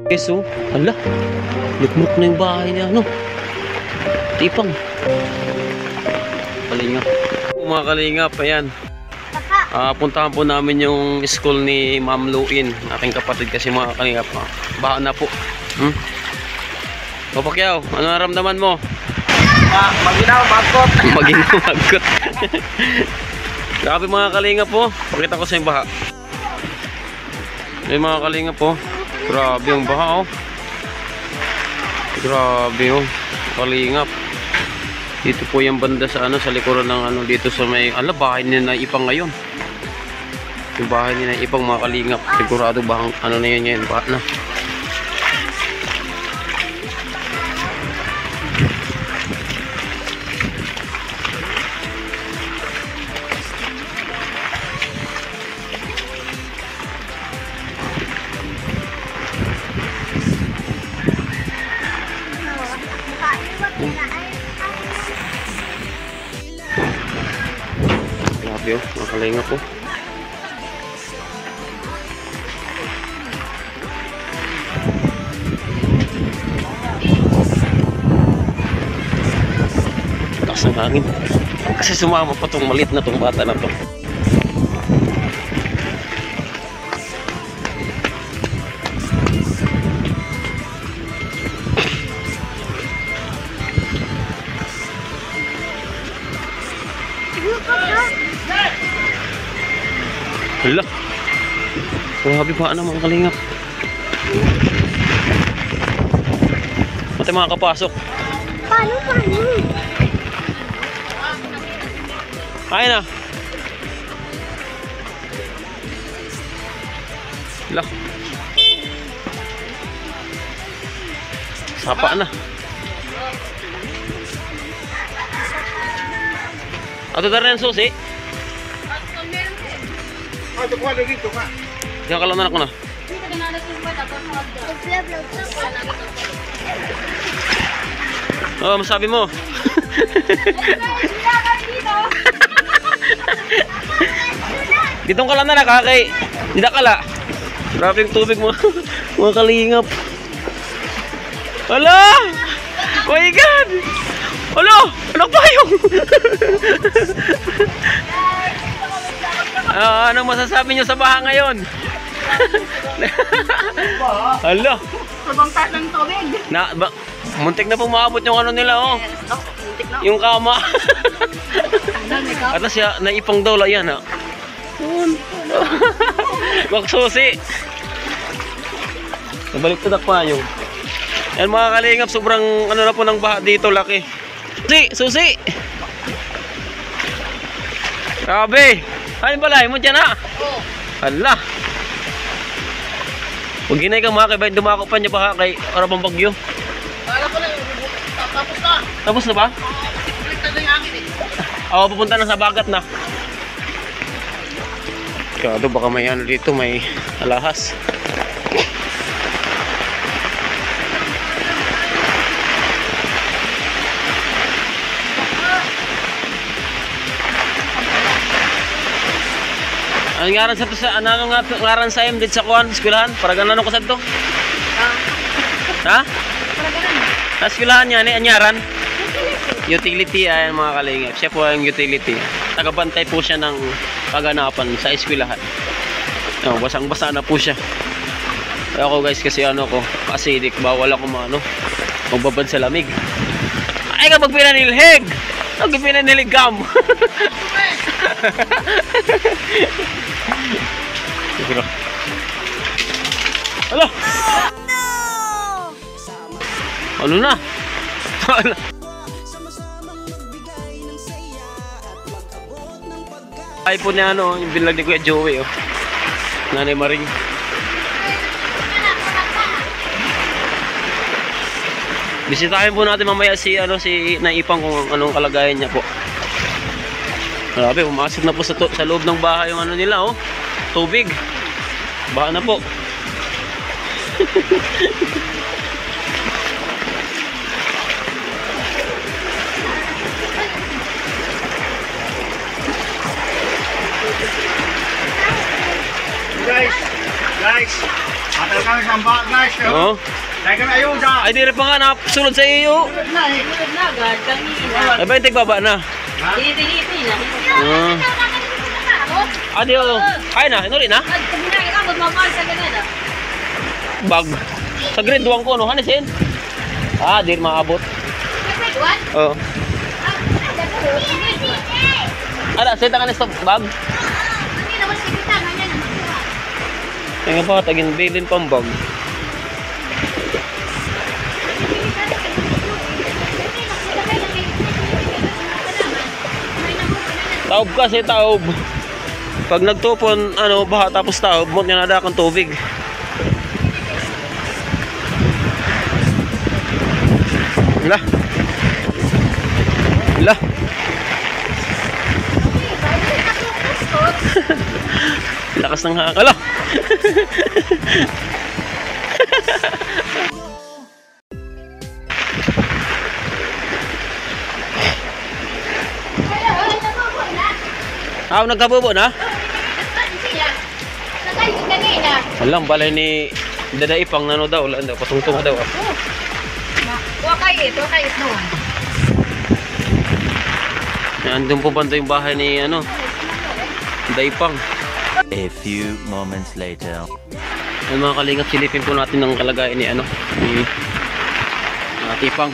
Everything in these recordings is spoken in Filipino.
Guys, oh, hala, lukmuk na yung bahay niya, ano? Tipang. Kalingap. Mga kalingap, ayan. Puntahan po namin yung school ni Ma'am Luin, aking kapatid kasi mga kalingap. Baha na po. O Pacquiao, ano naramdaman mo? Maginaw, magkot. Maginaw, magkot. Grabe mga kalingap po. Pakita ko sa yung baha. May mga kalingap po. Grabe yung baha, oh. Grabe, oh. Kalingap. Dito po yung banda sa sa likuran ng dito sa may bahay ni Naipang ngayon. Yung bahay ni Naipang mga kalingap. Sigurado ba na yun ngayon, baha na. Grabe, oh, mga kalingap po. Takas ng hangin. Kasi sumama pa itong maliit na itong bata na to. Hala. Grabe pa mga kalingap. Pati mga kapasok. Paano? Ay na. Hala. Sapa na. Ato na rin susi. Ito ko na dito ka. Diyan ka lang anak ko na. Oh, masabi mo. Ditong ka lang na nakakay. Hindi na kala. Grabe yung tubig mo. Mga kalingap. Hala! Oh my God! Hala! Anak payong! Anong masasabi nyo sa baha ngayon? Hala! Sabang taas ng tubig. Muntik na pumaabot yung nila, oh. Yung kama. At siya, Naipang daw lang yan, ha. Magsusi. Nabalik to pa yung. Yan mga kalingap, sobrang na po ng baha dito, laki. Susi! Grabe! Ano balay mo dyan, ha? Oo. Hala! Huwag ginay kang mga kaibahin, dumako pa niya baha kay Arabang Bagyo. Kala ko lang, tapos na. Tapos na ba? Baliktad na yung hangin eh. Oo, pupunta na sa bagat na. Kaya baka may dito, may alahas. Ang ngaran sa to sa ngaran sa im dit sa kuan eskwelahan para ganano ko sad to? Ha? Para ganun. Sa eskwelahan niya ni anyaran. Utility ay mga kalingap. Siya po ang utility. Tagabantay po siya ng kaganapan sa eskwelahan. No, basang-basa na po siya. Kaya ako guys kasi ko acidic, bawal ako magbabad sa lamig. Ay kapag pinanilhig. Kapag pinaniligam. Hala! Ano na? Ay po niya yung binlag ni Kuya Joey, oh. Nanay Maring. Bisitahin po natin mamaya si Naipang kung anong kalagayan niya po. Grabe, umasok na po sa loob ng bahay yung nila, oh. Tubig. Baha na po. Guys, Guys, atal kami samba, guys. Oh. Dahil kami ayuda. Ay, di rin pa nga nasulod sa iyo. Sunod na, agad. Kanina. Ay, ba yung tigbaba na? Tiniti na. Adi, oh. Kaya na, inuli na? Pag ginagin ka, magmamahal sa ganyan. Bag. Sa grade 1 ko, no? Hanisin? Ah, di rin maabot. Oo. Ada, saya tangan stop bag. Tingnan pa, tagin bilin pang bag. Taob kasi, taob. Pag nagtupon, ano, baha tapos taob, mot nga nada akong tubig. Wala. Wala. Lakas ng hangin. Ala! Nagkabubo na? Alam, balay ni Dada Ipang nano daw. Wala daw, patungtong daw. Wakay ito noon. Andun po banda yung bahay ni ano, Dada Ipang. A few moments later. Ay mga kalingap, silipin po natin ang kalagayan ni ano, ni Tipang.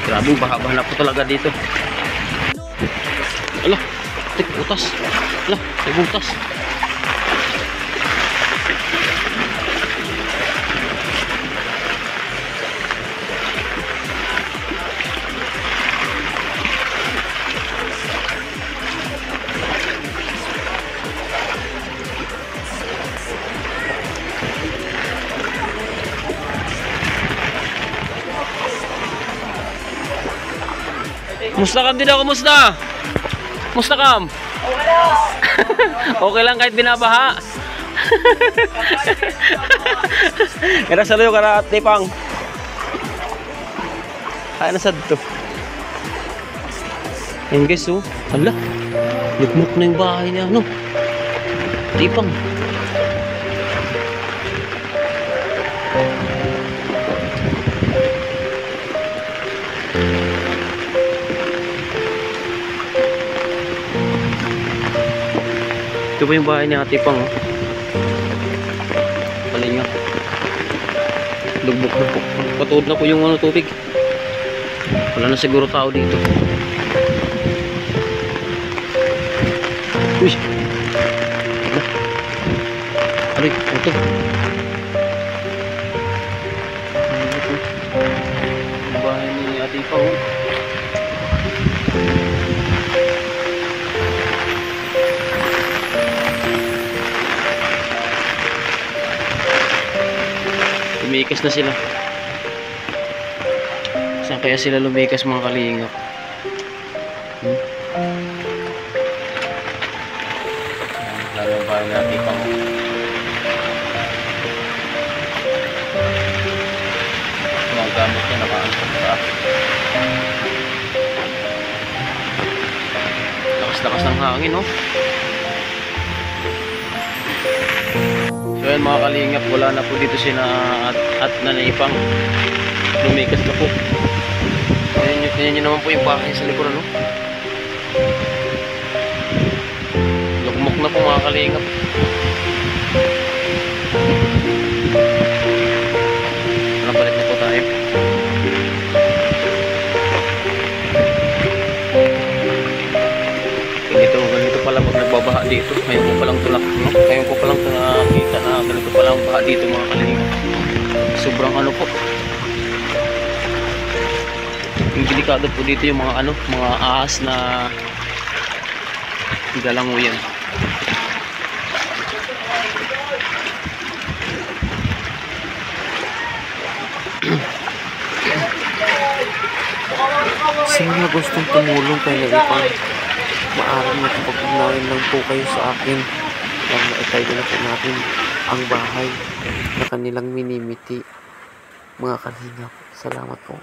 Grabe, baha-baha na po talaga dito. Ala, tik, butas. Ala, may butas. Musta kam din ako, musta? Musta kam? Okay lang kahit binabaha. Kaya sa luyo ka Tipang. Kaya na sad to. Yan guys, oh. Hala. Lukmuk na yung bahay niya, no? Tipang. Ito po yung bahay ni Ate Pang, oh. Palinga. Lugbok na po. Patuod na po yung ano, tubig. Wala na siguro tao dito. Uy! Aray, ito. Yung bahay ni Ate Pang, oh. Lumikas na sila. Saan kaya sila lumikas mga kalingap? Lalo yung bahay natin pang mga gamit na nakaantok sa lakas-lakas ng hangin, no? So yan mga kalingap, wala na po dito sina at Nanay Ipang. Lumikas na po. Tingnan nyo naman po yung bahay sa likuran, no? Lugmok na po mga kalingap. Balik na po tayo. Ganito pala pag nagbabaha dito. Ngayon ko palang tulak, no? Ngayon ko palang nakita na ganito palang baha dito mga kalingap. Sobrang ano po. Yung delikado po dito yung mga ano, mga ahas na galanguyan. Sa mga gustong tumulong kay Ipang, maaari makapag-ugnayan lang po kayo sa akin para maitay na po natin ang bahay na kanilang minimiti. Mga kalingap, salamat po.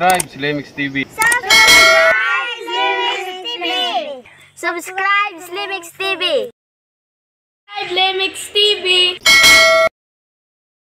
Subscribe, Slimix TV. Subscribe, Slimix TV! Subscribe, Slimix TV!